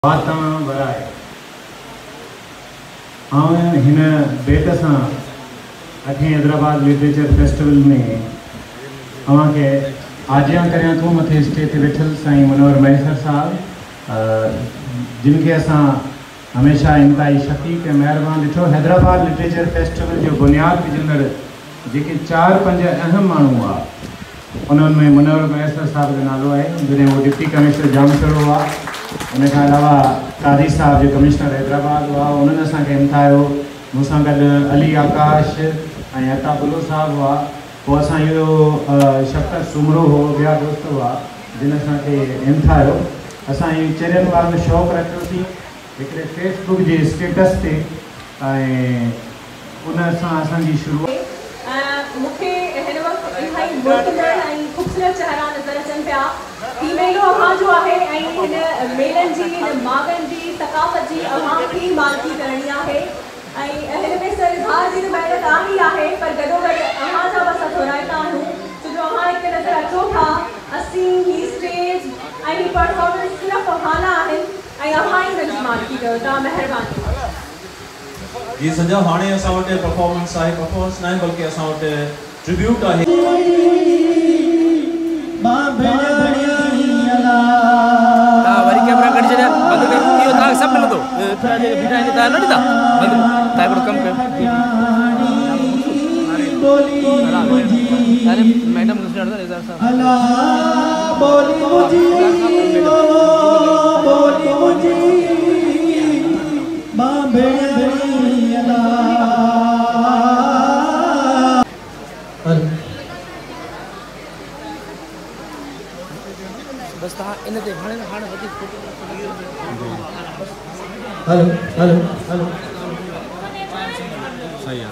बातां वराए हिन बेट सां 8 हैदराबाद लिटरेचर फेस्टिवल में अवांखे आजियां करियां थो मथे स्टेज ते वेठल साईं मनोहर महेश्वर साहब जिनके असां हमेशा इंतहाई शफ़ीक़ ऐं महिरबान ॾिठो। हैदराबाद लिटरेचर फेस्टिवल जो बुनियाद विझंदड़ जेके 4-5 अहम माण्हू हुआ उन्हनि में मनोहर महेश्वर साहब जो नालो आहे। जॾहिं उहो डिप्टी कमिश्नर जामशोड़ो हुआ, उन खां अलावा कादी साहब जो कमिश्नर हैदराबाद हुआ, उन्हनि असांखे हिमथायो। मूंसां गॾु अली आकाश ऐं अता बुलो साहब हुआ। पोइ असां इहो शफ़क़त सुमरो हो, ॿिया दोस्त हुआ जिन असांखे हिमथायो। असां इहो चरियनि वांगुरु शौक़ु रखियोसीं हिकिड़े फेसबुक जे स्टेटस ते, ऐं उन सां असांजी शुरूआत मूंखे हिन वक़्तु इलाही मोटिवेट ऐं ख़ूबसूरत चेहरा नज़र अचनि पिया। ही मेलो अव्हां जो आहे ऐं हिन मेलनि जी, हिन मागनि जी, सक़ाफ़त जी अव्हां खे मालिकी करणी आहे। ऐं हिन में सर इज़हार जी त महिनत आहे ई आहे, पर गॾोगॾु अव्हां जा बि असां थोराईंदा आहियूं छो जो अव्हां हिते नज़र अचो था। असीं ही स्टेज ऐं ही परफॉर्मेंस सिर्फ़ु अव्हां लाइ आहिनि ऐं अव्हां ई हिननि जी मालिकी कयो। तव्हां महिरबानी। जी सॼा हाणे असां वटि परफॉर्मेंस आहे, परफॉर्मेंस न आहे बल्कि असां वटि ट्रिब्यूट आहे। वरी कैमरा कढी छॾिया, बंदि कर। इहो तव्हांखे सभु मिलंदो, बीठा आहिनि तव्हां न ॾींदा, बंदि तव्हां हिकिड़ो कमु कयो। अरे मैडम बस तव्हां इन ते हाणे वधीक फोटो हेलो हेलो हेलो सही आहे।